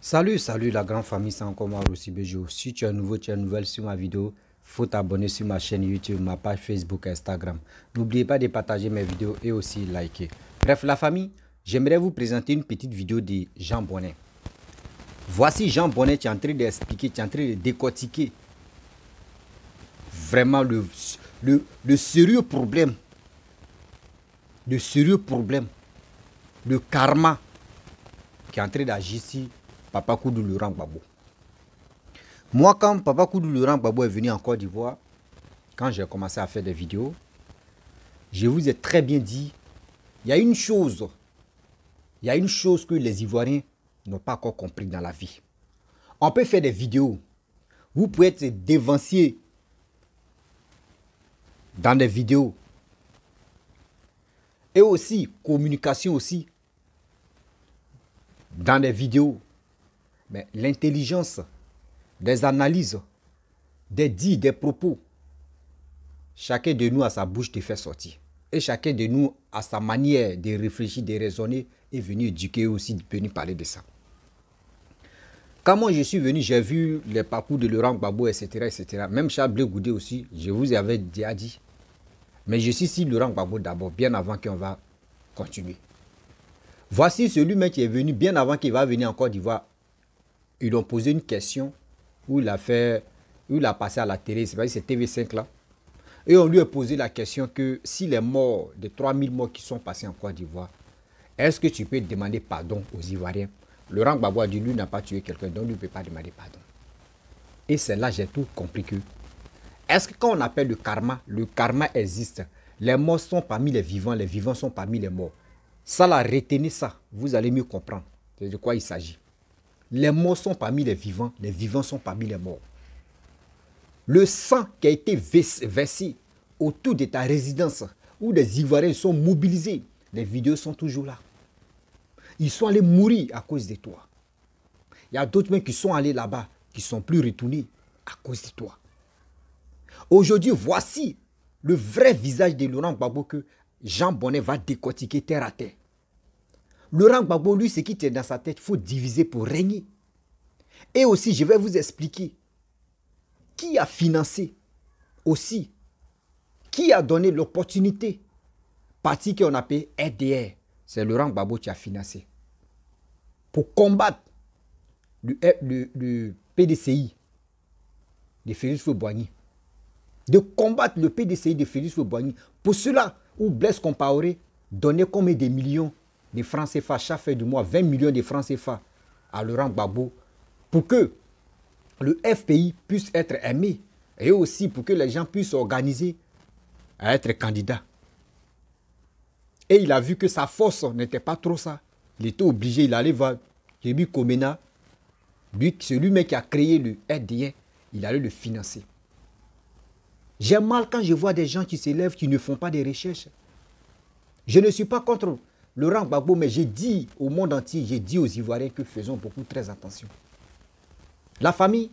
Salut la grande famille, c'est encore moi aussi Bejo. Si tu es nouveau, tu es nouvelle sur ma vidéo, faut t'abonner sur ma chaîne YouTube, ma page Facebook, Instagram. N'oubliez pas de partager mes vidéos et aussi liker. Bref, la famille, j'aimerais vous présenter une petite vidéo de Jean Bonnet. Voici Jean Bonnet qui est en train d'expliquer, qui est en train de décortiquer vraiment le sérieux problème, le karma qui est en train d'agir ici. Papa Koudou Laurent Gbagbo. Moi, quand Papa Koudou Laurent Gbagbo est venu en Côte d'Ivoire, quand j'ai commencé à faire des vidéos, je vous ai très bien dit, il y a une chose que les Ivoiriens n'ont pas encore compris dans la vie. On peut faire des vidéos, vous pouvez être dévancier dans des vidéos, et aussi, communication aussi, dans des vidéos. Mais l'intelligence, des analyses, des dits, des propos, chacun de nous a sa bouche de faire sortir. Et chacun de nous a sa manière de réfléchir, de raisonner et venir éduquer aussi, de venir parler de ça. Quand moi je suis venu, j'ai vu les parcours de Laurent Gbagbo, etc., etc. Même Charles Blé Goudé aussi, je vous avais déjà dit. Mais je suis ici Laurent Gbagbo d'abord, bien avant qu'on va continuer. Voici celui-même qui est venu bien avant qu'il va venir en Côte d'Ivoire. Ils lui ont posé une question où il a passé à la télé, c'est TV5 là. Et on lui a posé la question que s'il est mort, de 3000 morts qui sont passés en Côte d'Ivoire, est-ce que tu peux demander pardon aux Ivoiriens? Laurent Gbagbo a dit, lui n'a pas tué quelqu'un, donc lui ne peut pas demander pardon. Et c'est là que j'ai tout compris que, est-ce que quand on appelle le karma existe. Les morts sont parmi les vivants sont parmi les morts. Ça là, retenez ça, vous allez mieux comprendre de quoi il s'agit. Les morts sont parmi les vivants sont parmi les morts. Le sang qui a été versé autour de ta résidence, où les Ivoiriens sont mobilisés, les vidéos sont toujours là. Ils sont allés mourir à cause de toi. Il y a d'autres même qui sont allés là-bas, qui ne sont plus retournés à cause de toi. Aujourd'hui, voici le vrai visage de Laurent Gbagbo que Jean Bonnet va décortiquer terre à terre. Laurent Gbagbo, lui, ce qui est dans sa tête, il faut diviser pour régner. Et aussi, je vais vous expliquer qui a financé aussi, qui a donné l'opportunité. Parti qu'on appelle RDR, c'est Laurent Gbagbo qui a financé. Pour combattre le PDCI de Félix Houphouët-Boigny. De combattre le PDCI de Félix Houphouët-Boigny. Pour cela, où Blaise Compaoré donnait combien de millions de francs CFA chaque fin du mois, 20 millions de francs CFA à Laurent Gbagbo, pour que le FPI puisse être aimé et aussi pour que les gens puissent s'organiser à être candidats. Et il a vu que sa force n'était pas trop ça. Il était obligé, il allait voir Kébi Komena, celui-même qui a créé le RDR, il allait le financer. J'ai mal quand je vois des gens qui s'élèvent, qui ne font pas des recherches. Je ne suis pas contre Laurent Gbagbo, mais j'ai dit au monde entier, j'ai dit aux Ivoiriens que faisons beaucoup très attention. La famille,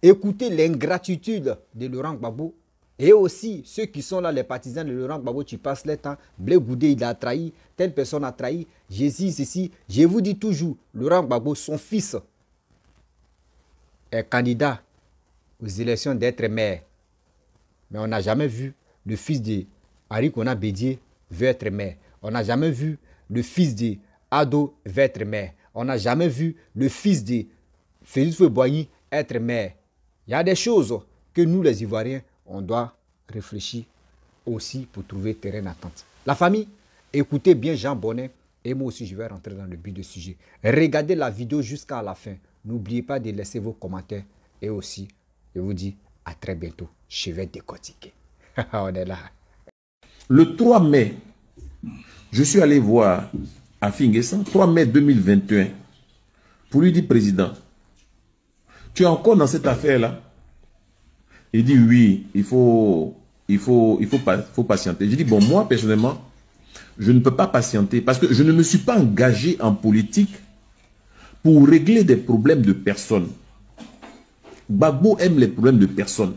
écoutez l'ingratitude de Laurent Gbagbo et aussi ceux qui sont là, les partisans de Laurent Gbagbo, tu passes le temps, Blé Goudé, il a trahi, telle personne a trahi, Jésus, ceci. Je vous dis toujours, Laurent Gbagbo, son fils est candidat aux élections d'être maire. Mais on n'a jamais vu le fils de Henri Konan Bédié veut être maire. On n'a jamais vu le fils de Ado veut être maire. On n'a jamais vu le fils de Félix Houphouët-Boigny être maire. Il y a des choses que nous, les Ivoiriens, on doit réfléchir aussi pour trouver terrain d'entente. La famille, écoutez bien Jean Bonnet et moi aussi, je vais rentrer dans le but du sujet. Regardez la vidéo jusqu'à la fin. N'oubliez pas de laisser vos commentaires et aussi, je vous dis à très bientôt. Je vais décortiquer. On est là. Le 3 mai, je suis allé voir Afi N'Guessan, 3 mai 2021, pour lui dire, président, tu es encore dans cette affaire-là? Il dit oui, il faut patienter. J'ai dit, bon, moi, personnellement, je ne peux pas patienter parce que je ne me suis pas engagé en politique pour régler des problèmes de personnes. Gbagbo aime les problèmes de personnes.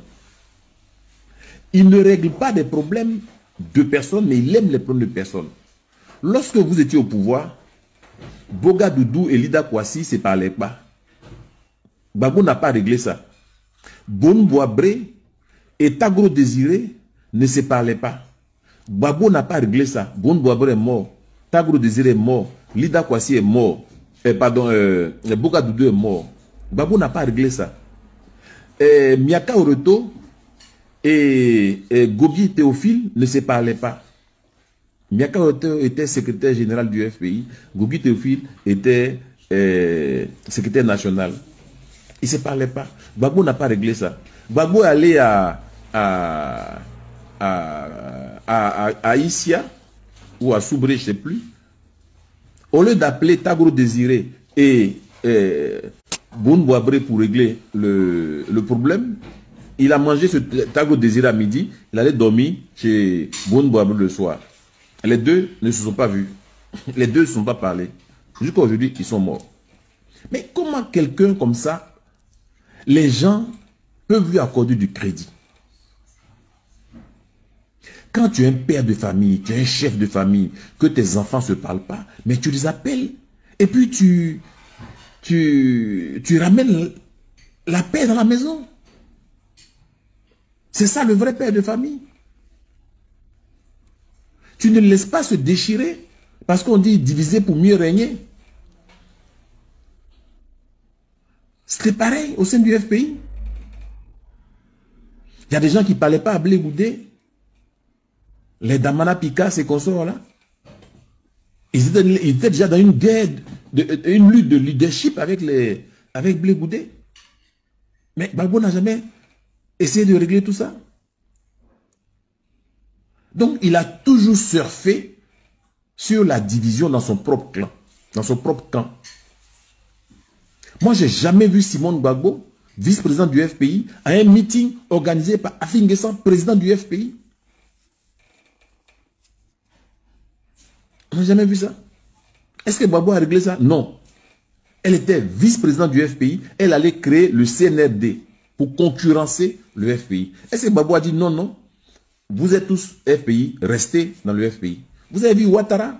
Il ne règle pas des problèmes de personnes, mais il aime les problèmes de personnes. Lorsque vous étiez au pouvoir, Boga Doudou et Lida Kouassi ne se parlaient pas. Gbagbo n'a pas réglé ça. Bon Boabré et Tagro Désiré ne se parlaient pas. Gbagbo n'a pas réglé ça. Bon Boabré est mort. Tagro Désiré est mort. Lida Kwasi est mort. Bouga Doudou est mort. Gbagbo n'a pas réglé ça. Miaka Oreto et Gogi Théophile ne se parlaient pas. Miaka Oreto était secrétaire général du FPI. Gogi Théophile était secrétaire national. Ils ne se parlaient pas. Gbagbo n'a pas réglé ça. Gbagbo est allé à Issia ou à Soubré, je ne sais plus. Au lieu d'appeler Tagro Désiré et Boun Boabré pour régler le problème, il a mangé ce Tagro Désiré à midi, il allait dormir chez Boun Boabré le soir. Les deux ne se sont pas vus. Les deux ne se sont pas parlé. Jusqu'à aujourd'hui, ils sont morts. Mais comment quelqu'un comme ça, les gens peuvent lui accorder du crédit? Quand tu es un père de famille, tu es un chef de famille, que tes enfants ne se parlent pas, mais tu les appelles et puis tu ramènes la paix dans la maison. C'est ça le vrai père de famille. Tu ne laisses pas se déchirer parce qu'on dit diviser pour mieux régner. C'était pareil au sein du FPI. Il y a des gens qui ne parlaient pas à Blé Goudé. Les Damana Pika, ces consorts-là, ils étaient déjà dans une guerre, une lutte de leadership avec Blé Goudé. Mais Gbagbo n'a jamais essayé de régler tout ça. Donc, il a toujours surfé sur la division dans son propre clan, dans son propre camp. Moi, je n'ai jamais vu Simon Gbagbo, vice-président du FPI, à un meeting organisé par Afin N'Guessan, président du FPI. On n'a jamais vu ça. Est-ce que Gbagbo a réglé ça? Non. Elle était vice-présidente du FPI. Elle allait créer le CNRD pour concurrencer le FPI. Est-ce que Gbagbo a dit non, non? Vous êtes tous FPI, restez dans le FPI. Vous avez vu Ouattara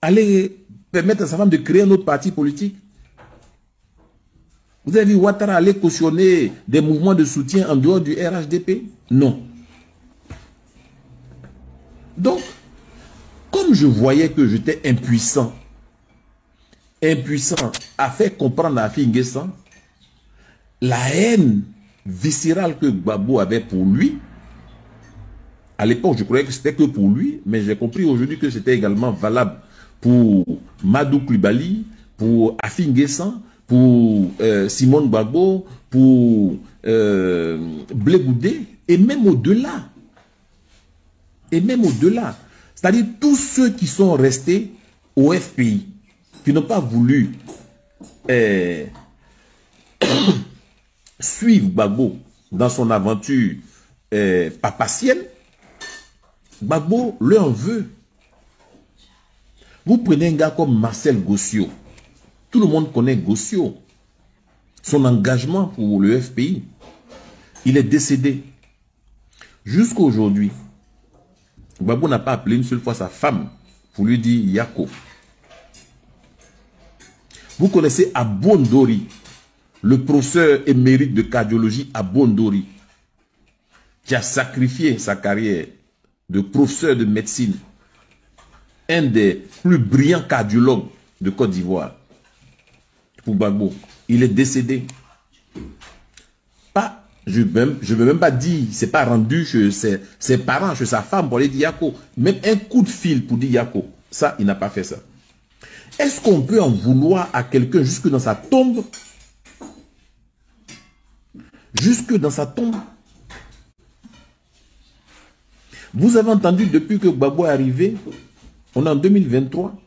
aller permettre à sa femme de créer un autre parti politique? Vous avez vu Ouattara aller cautionner des mouvements de soutien en dehors du RHDP? Non. Donc, comme je voyais que j'étais impuissant à faire comprendre à Afin N'Guessan la haine viscérale que Gbagbo avait pour lui. À l'époque, je croyais que c'était que pour lui, mais j'ai compris aujourd'hui que c'était également valable pour Madou Coulibaly, pour Afin N'Guessan, pour Simone Gbagbo, pour Blé Goudé, et même au-delà. C'est-à-dire tous ceux qui sont restés au FPI, qui n'ont pas voulu suivre Gbagbo dans son aventure papacienne, Gbagbo leur veut. Vous prenez un gars comme Marcel Gossio. Tout le monde connaît Gossio. Son engagement pour le FPI. Il est décédé. Jusqu'à aujourd'hui, Gbagbo n'a pas appelé une seule fois sa femme pour lui dire Yako. Vous connaissez Abondori, le professeur émérite de cardiologie Abondori, qui a sacrifié sa carrière de professeur de médecine, un des plus brillants cardiologues de Côte d'Ivoire. Pour Gbagbo, il est décédé. Pas, je ne veux même pas dire, c'est pas rendu chez ses parents, chez sa femme pour lui dire Yako. Même un coup de fil pour dire Yako. Ça, il n'a pas fait ça. Est-ce qu'on peut en vouloir à quelqu'un jusque dans sa tombe? Jusque dans sa tombe. Vous avez entendu depuis que Gbagbo est arrivé, on est en 2023,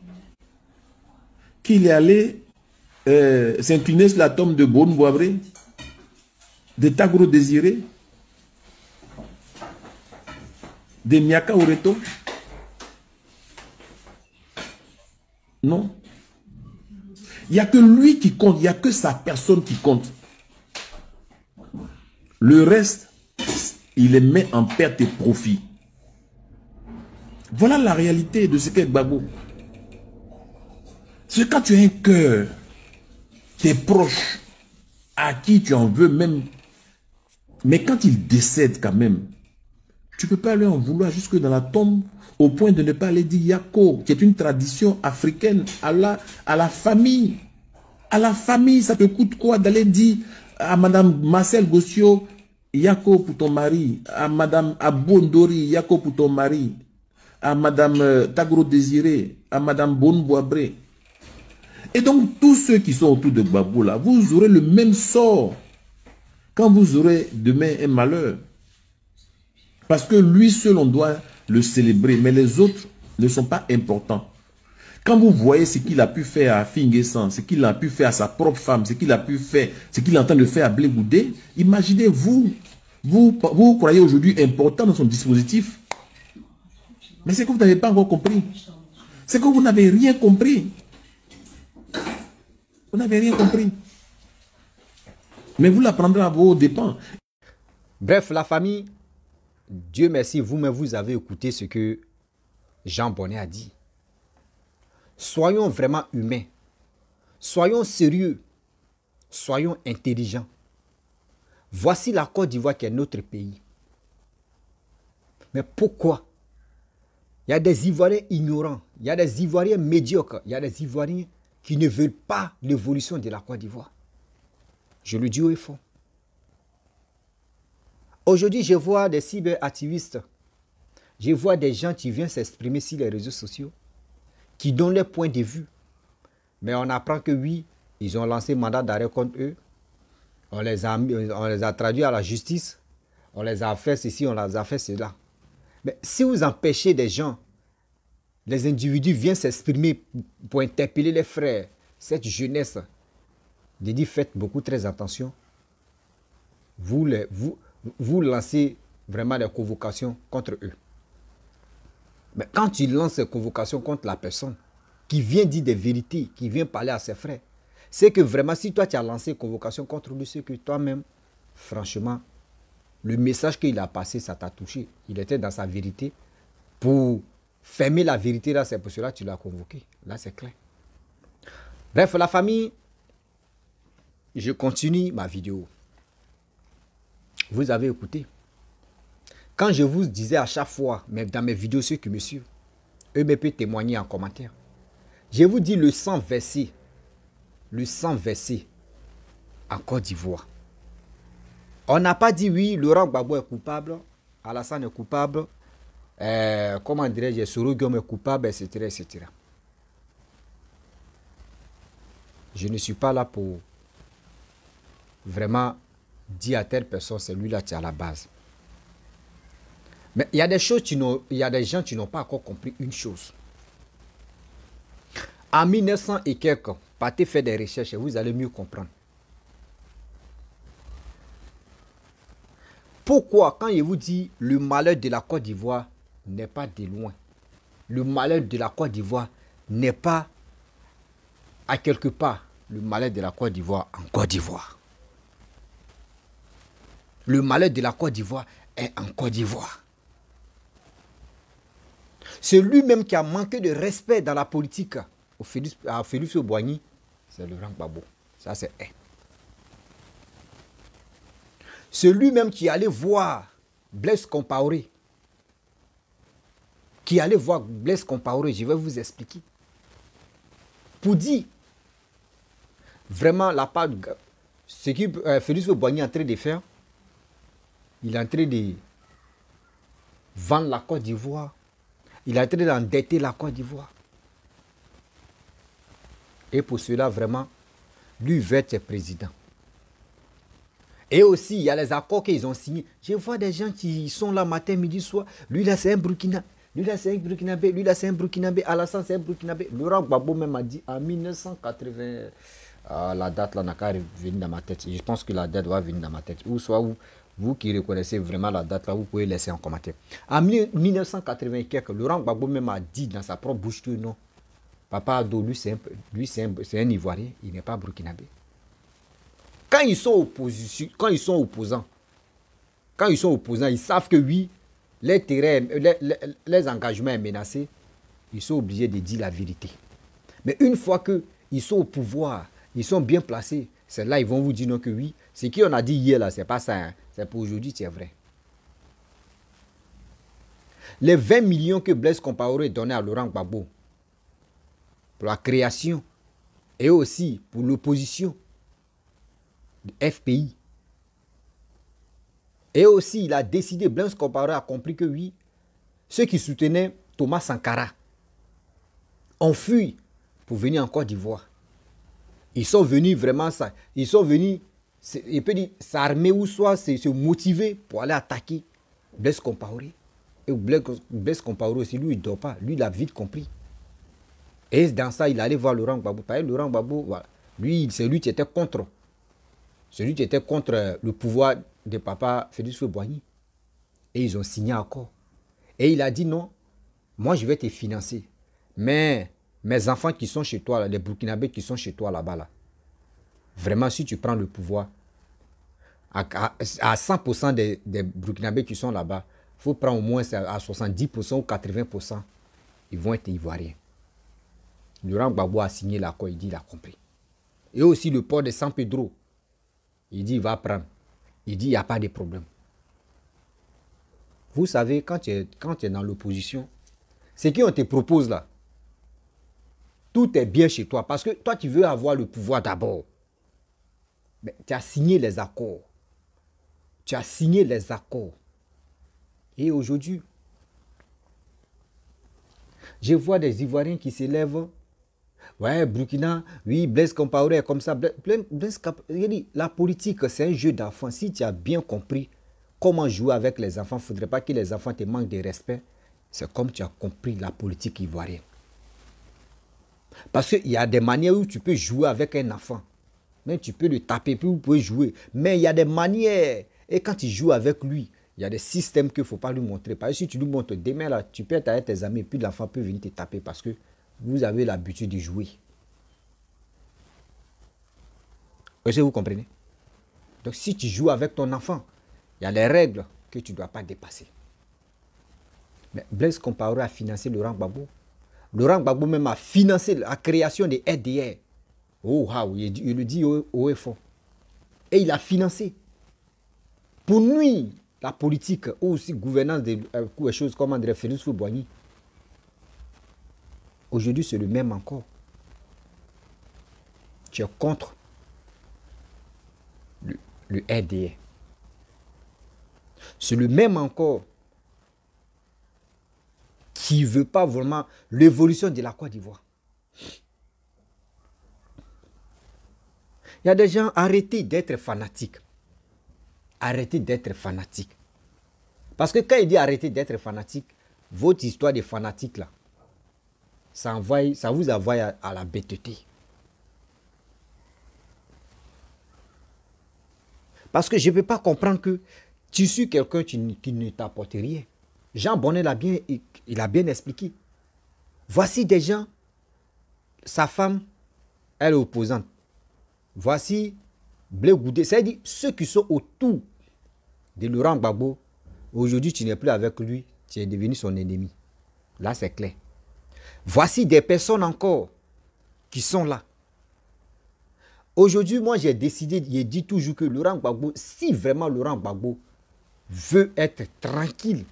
qu'il est allé s'incliner sur la tombe de Boun Boabré, de Tagro Désiré, de Miaka Oreto. Non. Il n'y a que lui qui compte, il n'y a que sa personne qui compte. Le reste, il les met en perte et profit. Voilà la réalité de ce qu'est Gbagbo. C'est quand tu as un cœur tes proches, à qui tu en veux même. Mais quand ils décèdent quand même, tu ne peux pas leur en vouloir jusque dans la tombe, au point de ne pas aller dire Yako, qui est une tradition africaine à la famille. À la famille, ça te coûte quoi d'aller dire à Madame Marcel Gossio, Yako pour ton mari, à Madame Abondori, Yako pour ton mari, à Madame Tagro Désiré, à Madame Bonne Boabré. Et donc, tous ceux qui sont autour de Gbagbo, là, vous aurez le même sort quand vous aurez demain un malheur. Parce que lui seul, on doit le célébrer, mais les autres ne sont pas importants. Quand vous voyez ce qu'il a pu faire à Finguessan, ce qu'il a pu faire à sa propre femme, ce qu'il a pu faire, ce qu'il est en train de faire à Blé Goudé, imaginez-vous, vous croyez aujourd'hui important dans son dispositif. Mais c'est que vous n'avez pas encore compris. C'est que vous n'avez rien compris. Vous n'avez rien compris. Mais vous l'apprendrez à vos dépens. Bref, la famille, Dieu merci, vous-même, vous avez écouté ce que Jean Bonnet a dit. Soyons vraiment humains. Soyons sérieux. Soyons intelligents. Voici la Côte d'Ivoire qui est notre pays. Mais pourquoi? Il y a des Ivoiriens ignorants. Il y a des Ivoiriens médiocres. Il y a des Ivoiriens qui ne veulent pas l'évolution de la Côte d'Ivoire. Je le dis haut et fort. Aujourd'hui, je vois des cyberactivistes. Je vois des gens qui viennent s'exprimer sur les réseaux sociaux, qui donnent leur point de vue. Mais on apprend que oui, ils ont lancé mandat d'arrêt contre eux. On les a traduits à la justice. On les a fait ceci, on les a fait cela. Mais si vous empêchez des gens, les individus viennent s'exprimer pour interpeller les frères, cette jeunesse, je dis faites beaucoup très attention. Vous lancez vraiment des convocations contre eux. Mais quand tu lances ces convocations contre la personne qui vient dire des vérités, qui vient parler à ses frères, c'est que vraiment, si toi tu as lancé une convocation contre lui, c'est que toi-même, franchement, le message qu'il a passé, ça t'a touché. Il était dans sa vérité. Pour fermer la vérité, là, c'est pour cela que tu l'as convoqué. Là, c'est clair. Bref, la famille, je continue ma vidéo. Vous avez écouté. Quand je vous disais à chaque fois, même dans mes vidéos, ceux qui me suivent, eux me peuvent témoigner en commentaire. Je vous dis le sang versé en Côte d'Ivoire. On n'a pas dit oui, Laurent Gbagbo est coupable, Alassane est coupable, comment dirais-je, Soro Guillaume est coupable, etc., etc. Je ne suis pas là pour vraiment dire à telle personne, c'est lui là qui est à la base. Mais il y a des choses, il y a des gens qui n'ont pas encore compris une chose. En 1900 et quelques, partez faire des recherches et vous allez mieux comprendre. Pourquoi, quand je vous dis le malheur de la Côte d'Ivoire n'est pas de loin, le malheur de la Côte d'Ivoire n'est pas à quelque part, le malheur de la Côte d'Ivoire en Côte d'Ivoire. Le malheur de la Côte d'Ivoire est en Côte d'Ivoire. C'est lui-même qui a manqué de respect dans la politique à Félix Houphouët-Boigny, c'est Laurent Gbagbo. Ça, c'est un. C'est lui-même qui allait voir Blaise Compaoré. Je vais vous expliquer. Pour dire vraiment la part de ce que Félix Houphouët-Boigny est en train de faire, il est en train de vendre la Côte d'Ivoire. Il est en train d'endetter la Côte d'Ivoire. Et pour cela, vraiment, lui veut être président. Et aussi, il y a les accords qu'ils ont signés. Je vois des gens qui sont là matin, midi, soir. Lui là, c'est un Burkina. Lui là, c'est un Burkinabé. Lui là, c'est un Burkinabé. Alassane, c'est un Burkinabé. Laurent Gbagbo même a dit en 1980. La date là n'a qu'à venir dans ma tête. Je pense que la date va venir dans ma tête. Ou soit vous qui reconnaissez vraiment la date là, vous pouvez laisser en commentaire. En 1980 quelques, Laurent Gbagbo même a dit dans sa propre bouche que non. Papa Ado, lui c'est un Ivoirien, il n'est pas burkinabé. Quand ils sont opposants, ils savent que oui, les engagements sont menacés, ils sont obligés de dire la vérité. Mais une fois qu'ils sont au pouvoir, Ils sont bien placés. C'est là ils vont vous dire non que oui. Ce qu'on a dit hier là, c'est pas ça. Hein. C'est pour aujourd'hui, c'est vrai. Les 20 millions que Blaise Compaoré donnait à Laurent Gbagbo pour la création et aussi pour l'opposition du FPI. Et aussi, il a décidé, Blaise Compaoré a compris que oui, ceux qui soutenaient Thomas Sankara ont fui pour venir en Côte d'Ivoire. Ils sont venus vraiment, ils sont venus, il peut dire, s'armer ou soit se motiver pour aller attaquer Blaise Compaoré. Et Blaise Compaoré aussi, lui, il ne dort pas. Lui, il a vite compris. Et dans ça, il allait voir Laurent Gbagbo. Parce que Laurent Gbagbo, voilà, lui, c'est lui qui était contre. Celui qui était contre le pouvoir de papa Félix Houphouët-Boigny. Et ils ont signé un accord. Et il a dit non, moi je vais te financer. Mais mes enfants qui sont chez toi, là, les Burkinabés qui sont chez toi là-bas, là, vraiment si tu prends le pouvoir, à 100% des Burkinabés qui sont là-bas, il faut prendre au moins à 70% ou 80%, ils vont être ivoiriens. Laurent Gbagbo a signé l'accord, il dit il a compris. Et aussi le port de San Pedro, il dit il va prendre. Il dit il n'y a pas de problème. Vous savez, quand tu es dans l'opposition, ce qu'on te propose là, tout est bien chez toi. Parce que toi, tu veux avoir le pouvoir d'abord. Mais tu as signé les accords. Tu as signé les accords. Et aujourd'hui, je vois des Ivoiriens qui s'élèvent. Ouais, Burkina, oui, Blaise Compaoré est comme ça. La politique, c'est un jeu d'enfants. Si tu as bien compris comment jouer avec les enfants, il ne faudrait pas que les enfants te manquent de respect. C'est comme tu as compris la politique ivoirienne. Parce qu'il y a des manières où tu peux jouer avec un enfant. Même tu peux le taper, puis vous pouvez jouer. Mais il y a des manières. Et quand tu joues avec lui, il y a des systèmes qu'il ne faut pas lui montrer. Parce que si tu lui montres demain, là, tu peux être avec tes amis, puis l'enfant peut venir te taper parce que vous avez l'habitude de jouer. Est-ce que vous comprenez? Donc si tu joues avec ton enfant, il y a les règles que tu ne dois pas dépasser. Mais Blaise Compaoré a financé Laurent Gbagbo. Laurent Gbagbo même a financé la création des RDR. Oh, il le dit haut et fort. Et il a financé. Pour nuire la politique ou aussi gouvernance des choses comme André Félix Houphouët-Boigny. Aujourd'hui, c'est le même encore. Tu es contre le RDR. C'est le même encore qui ne veut pas vraiment l'évolution de la Côte d'Ivoire. Il y a des gens, arrêtez d'être fanatiques. Arrêtez d'être fanatiques. Parce que quand il dit arrêtez d'être fanatique, votre histoire de fanatique là, ça vous envoie à la bêteté. Parce que je ne peux pas comprendre que tu suis quelqu'un qui ne t'apporte rien. Jean Bonnet il a bien expliqué. Voici des gens, sa femme, elle est opposante. Voici Blé Goudé, c'est-à-dire ceux qui sont autour de Laurent Gbagbo. Aujourd'hui, tu n'es plus avec lui, tu es devenu son ennemi. Là, c'est clair. Voici des personnes encore qui sont là. Aujourd'hui, moi, j'ai décidé, j'ai dit toujours que Laurent Gbagbo, si vraiment Laurent Gbagbo veut être tranquille,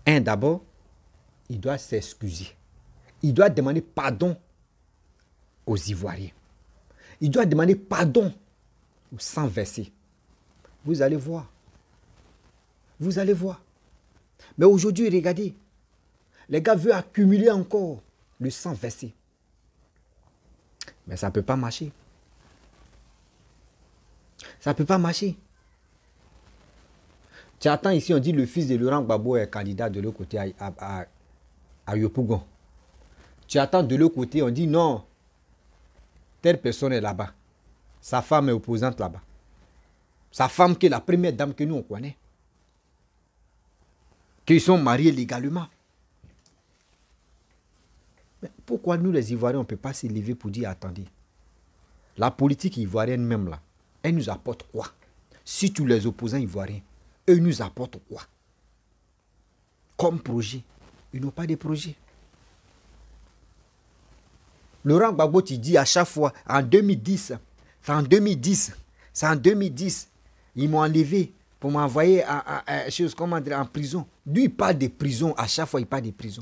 d'abord, il doit s'excuser. Il doit demander pardon aux Ivoiriens. Il doit demander pardon au sang versé. Vous allez voir. Vous allez voir. Mais aujourd'hui, regardez. Les gars veulent accumuler encore le sang versé. Mais ça ne peut pas marcher. Ça ne peut pas marcher. Tu attends ici, on dit le fils de Laurent Gbagbo est candidat de l'autre côté à Yopougon. Tu attends de l'autre côté, on dit non, telle personne est là-bas. Sa femme est opposante là-bas. Sa femme qui est la première dame que nous on connaît. Qu'ils sont mariés légalement. Mais pourquoi nous les Ivoiriens, on ne peut pas s'élever pour dire attendez. La politique ivoirienne même là, elle nous apporte quoi? Si tous les opposants ivoiriens, eux nous apportent quoi? Comme projet. Ils n'ont pas de projet. Laurent Gbagbo, tu dis à chaque fois, en 2010, c'est en 2010, c'est en 2010, ils m'ont enlevé pour m'envoyer en prison. Lui, il parle de prison, à chaque fois, il parle de prison.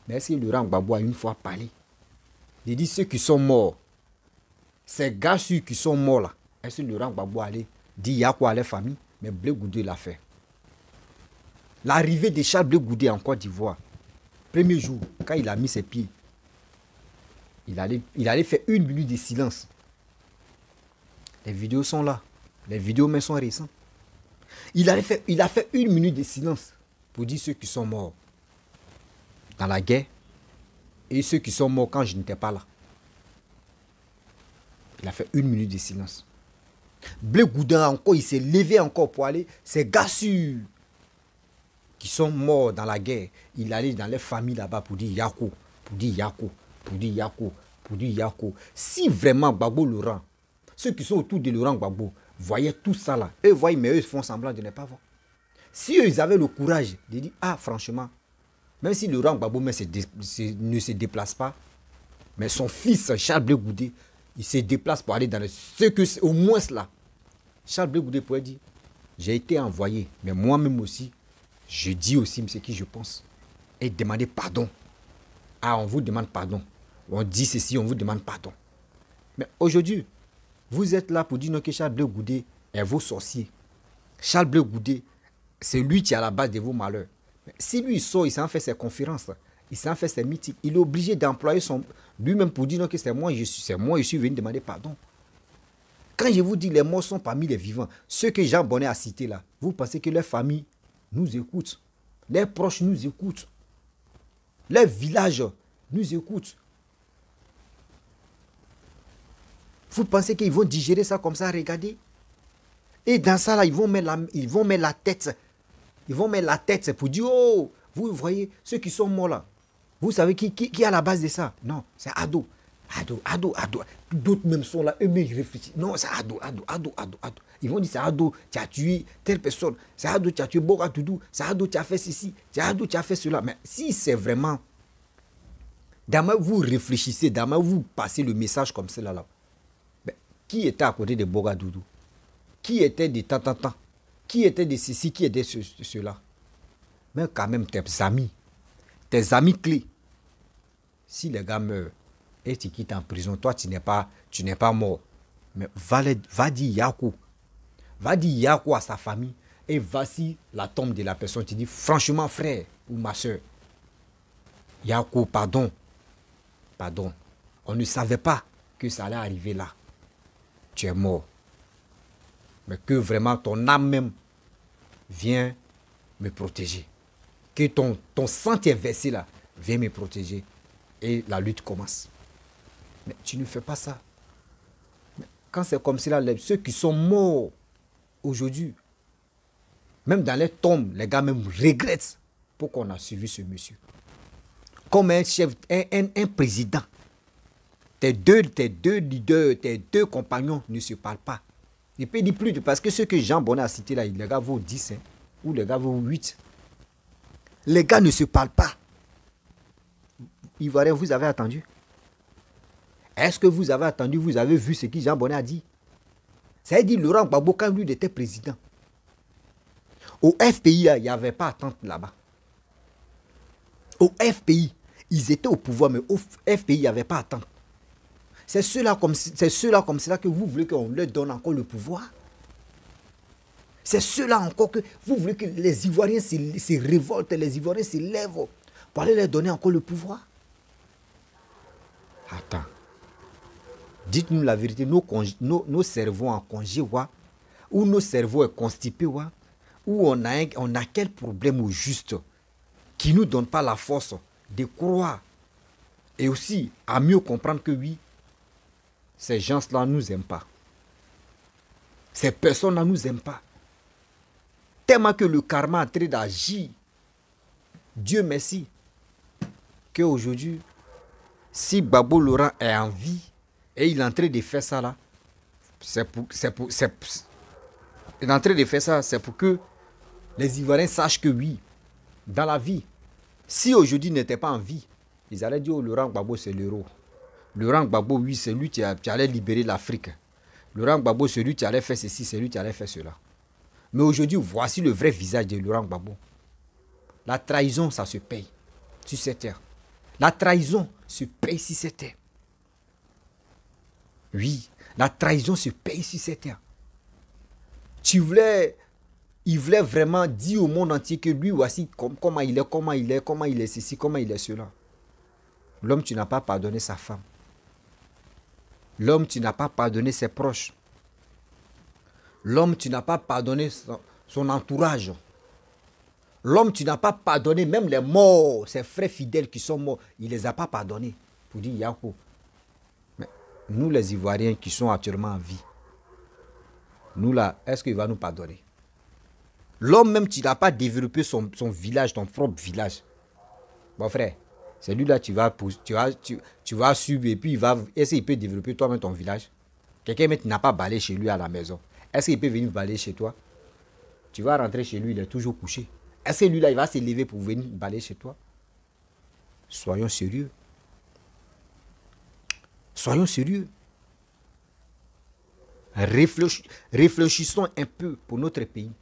Mais est-ce que Laurent Gbagbo a une fois parlé? Il dit ceux qui sont morts, ces gars qui sont morts là, est-ce que Laurent Gbagbo allait dire il y a quoi à leur famille? Mais Blé Goudé l'a fait. L'arrivée de Charles Blé Goudé en Côte d'Ivoire, premier jour, quand il a mis ses pieds, il allait faire 1 minute de silence. Les vidéos sont là. Les vidéos même sont récentes. Il a fait 1 minute de silence pour dire ceux qui sont morts dans la guerre et ceux qui sont morts quand je n'étais pas là. Il a fait 1 minute de silence. Blé Goudé encore, il s'est levé encore pour aller. Ces gars sûrs qui sont morts dans la guerre, il allait dans les familles là-bas pour dire Yako, pour dire Yako, pour dire Yako, pour dire Yako. Si vraiment Gbagbo Laurent, ceux qui sont autour de Laurent Gbagbo, voyaient tout ça là, eux voient, mais eux font semblant de ne pas voir. Si eux, ils avaient le courage de dire, ah franchement, même si Laurent Gbagbo ne se déplace pas, mais son fils Charles Blé Goudé, il se déplace pour aller dans ce que au moins là. Charles Blé Goudé pourrait dire, j'ai été envoyé, mais moi-même aussi, je dis aussi ce que je pense. Et demander pardon. Ah, on vous demande pardon. On dit ceci, on vous demande pardon. Mais aujourd'hui, vous êtes là pour dire non, que Charles Blé Goudé est vos sorciers. Charles Blé Goudé, c'est lui qui est à la base de vos malheurs. Mais si lui il sort, il s'en fait ses conférences, il s'en fait ses meetings, il est obligé d'employer lui-même pour dire non, que c'est moi, je suis venu demander pardon. Quand je vous dis les morts sont parmi les vivants, ceux que Jean Bonnet a cités là, vous pensez que leur famille nous écoute, les proches nous écoutent, les villages nous écoutent. Vous pensez qu'ils vont digérer ça comme ça, regardez? Et dans ça là, ils vont mettre la tête. Ils vont mettre la tête pour dire, oh, vous voyez, ceux qui sont morts là, vous savez qui est à la base de ça? Non, c'est Ado. Ado. D'autres même sont là, eux-mêmes ils réfléchissent. Non, c'est Ado. Ils vont dire, c'est Ado, tu as tué telle personne. C'est Ado, tu as tué Boga Toudou. C'est Ado, tu as fait ceci. C'est Ado, tu as fait cela. Mais si c'est vraiment, d'abord vous réfléchissez, d'abord vous passez le message comme cela là. Mais qui était à côté de Boga Doudou? Qui était de tant? Qui était de ceci? Qui était de cela? Mais quand même, tes amis clés, si les gars meurent et tu quittes en prison, toi tu n'es pas mort. Mais va dire Yako. Va dire Yako à sa famille et voici la tombe de la personne. Tu dis franchement frère ou ma soeur, Yako, pardon. On ne savait pas que ça allait arriver là. Tu es mort. Mais que vraiment ton âme même vient me protéger. Que ton sang est versé là, vient me protéger. Et la lutte commence. Mais tu ne fais pas ça. Mais quand c'est comme cela, ceux qui sont morts aujourd'hui, même dans les tombes, les gars même regrettent pourquoi on a suivi ce monsieur. Comme un chef, un président. Tes deux leaders, tes deux compagnons ne se parlent pas. Il peut dire plus, parce que ce que Jean Bonnet a cité là, les gars vaut 10, ou les gars vaut 8. Les gars ne se parlent pas. Ivoirien, vous avez attendu? Est-ce que vous avez attendu, vous avez vu ce que Jean Bonnet a dit? Ça veut dire Laurent Gbagbo, quand lui était président. Au FPI, il n'y avait pas attente là-bas. Au FPI, ils étaient au pouvoir, mais au FPI, il n'y avait pas attente. C'est ceux-là comme cela que vous voulez qu'on leur donne encore le pouvoir. C'est ceux-là encore que vous voulez que les Ivoiriens se révoltent, les Ivoiriens se lèvent pour aller leur donner encore le pouvoir. Attends. Dites-nous la vérité, nos cerveaux en congé, ou nos cerveaux sont constipés, ou on a quel problème au juste qui ne nous donne pas la force de croire et aussi à mieux comprendre que oui, ces gens-là ne nous aiment pas. Ces personnes-là ne nous aiment pas. Tellement que le karma est en train d'agir. Dieu merci. Qu'aujourd'hui, si Gbagbo Laurent est en vie et il est en train de faire ça là, il est en train de faire ça, c'est pour que les Ivoiriens sachent que oui, dans la vie, si aujourd'hui il n'était pas en vie, ils allaient dire oh, Laurent Gbagbo c'est l'héros. Laurent Gbagbo, oui, c'est lui qui allait libérer l'Afrique. Laurent Gbagbo, c'est lui qui allait faire ceci, c'est lui qui allait faire cela. Mais aujourd'hui, voici le vrai visage de Laurent Gbagbo. La trahison, ça se paye sur cette terre. La trahison se paye sur cette terre. Oui, la trahison se paye sur cette terre. Il voulait vraiment dire au monde entier que lui, voici comment il est ceci, comment il est cela. L'homme, tu n'as pas pardonné sa femme. L'homme, tu n'as pas pardonné ses proches. L'homme, tu n'as pas pardonné son entourage. L'homme, tu n'as pas pardonné même les morts, ses frères fidèles qui sont morts. Il ne les a pas pardonnés. Pour dire Yahoo. Mais nous, les Ivoiriens qui sont actuellement en vie, nous là, est-ce qu'il va nous pardonner? L'homme même, tu n'as pas développé son village, ton propre village. Bon frère, c'est lui là, tu vas suivre et puis est-ce qu'il peut développer toi-même ton village? Quelqu'un même n'a pas balayé chez lui à la maison. Est-ce qu'il peut venir balayer chez toi? Tu vas rentrer chez lui, il est toujours couché. Est-ce que lui là, il va se lever pour venir balayer chez toi? Soyons sérieux. Soyons sérieux. Réfléchissons un peu pour notre pays.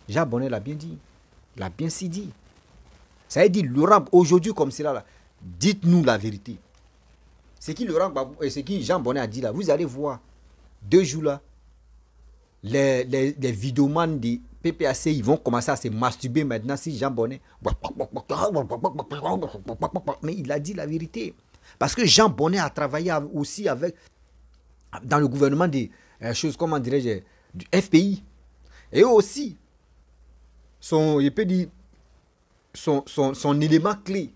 Jean Bonnet l'a bien dit. L'a bien si dit. Ça veut dire, Laurent, aujourd'hui comme cela, là, dites-nous la vérité. C'est qui Laurent Gbagbo et c'est qui Jean Bonnet a dit là. Vous allez voir, 2 jours là, les vidéomans des PPAC, ils vont commencer à se masturber maintenant si Jean Bonnet. Mais il a dit la vérité. Parce que Jean Bonnet a travaillé aussi dans le gouvernement des choses, comment dirais-je, du FPI. Et aussi, son élément clé,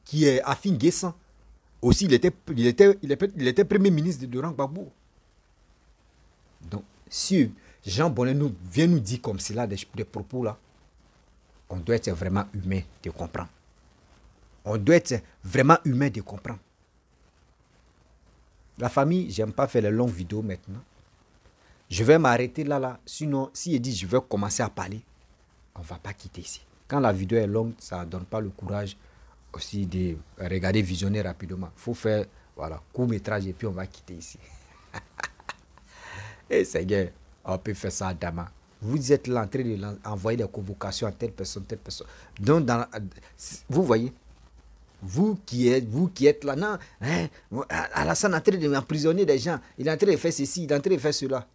qui est Afin Guessan, aussi, il était premier ministre de Laurent Gbagbo. Donc, si Jean Bonnet vient nous dire comme cela des propos là, on doit être vraiment humain de comprendre. On doit être vraiment humain de comprendre. La famille, j'aime pas faire les longues vidéos maintenant. Je vais m'arrêter là. Sinon, si il dit je vais commencer à parler, on ne va pas quitter ici. Quand la vidéo est longue, ça ne donne pas le courage aussi de regarder, visionner rapidement. Il faut faire, voilà, court-métrage et puis on va quitter ici. Et Seigneur, on peut faire ça à Dama. Vous êtes là en train d'envoyer des convocations à telle personne. Donc, vous voyez, vous qui êtes là, non, hein, Alassane est en train d'emprisonner des gens. Il est en train de faire ceci, il est en train de faire cela.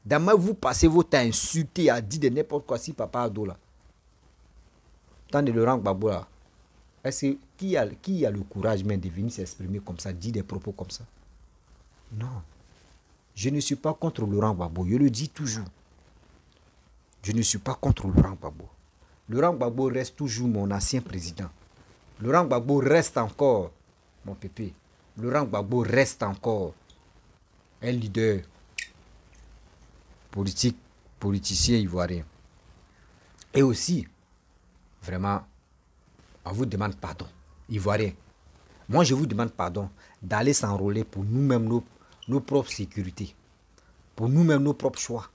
Dama, vous passez votre temps à insulter, à dire de n'importe quoi si papa a dos là. Tant de Laurent Gbagbo là. Est-ce que qui a le courage même de venir s'exprimer comme ça, dire des propos comme ça? Non. Je ne suis pas contre Laurent Gbagbo, je le dis toujours. Je ne suis pas contre Laurent Gbagbo. Laurent Gbagbo reste toujours mon ancien président. Laurent Gbagbo reste encore mon pépé. Laurent Gbagbo reste encore un leader politicien ivoirien. Et aussi, vraiment, on vous demande pardon, Ivoiriens. Moi, je vous demande pardon d'aller s'enrôler pour nous-mêmes, nos propres sécurités. Pour nous-mêmes, nos propres choix.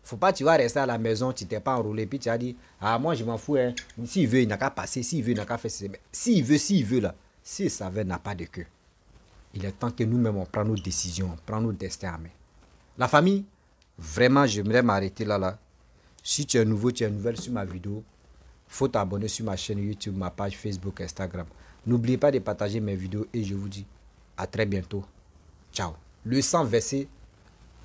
Faut pas, tu vas rester à la maison, tu t'es pas enrôlé, puis tu as dit, ah, moi, je m'en fous, hein. S'il veut, il n'a qu'à passer, s'il veut, il n'a qu'à faire ceci. S'il veut, là, s'il savait, n'a pas de queue. Il est temps que nous-mêmes, on prend nos décisions, on prend nos destins en main. La famille, vraiment, j'aimerais m'arrêter là. Si tu es nouveau, tu es nouvelle sur ma vidéo, faut t'abonner sur ma chaîne YouTube, ma page Facebook, Instagram. N'oubliez pas de partager mes vidéos et je vous dis à très bientôt. Ciao. Le sang versé,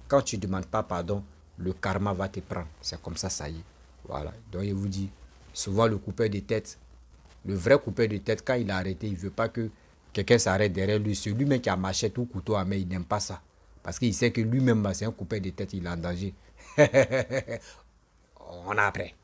quand tu ne demandes pas pardon, le karma va te prendre. C'est comme ça, ça y est. Voilà. Donc, je vous dis, souvent le coupeur de tête, le vrai coupeur de tête, quand il a arrêté, il ne veut pas que quelqu'un s'arrête derrière lui. C'est lui-même qui a machette ou couteau à main, il n'aime pas ça. Parce qu'il sait que lui-même, c'est un coupeur de tête, il est en danger. On a après.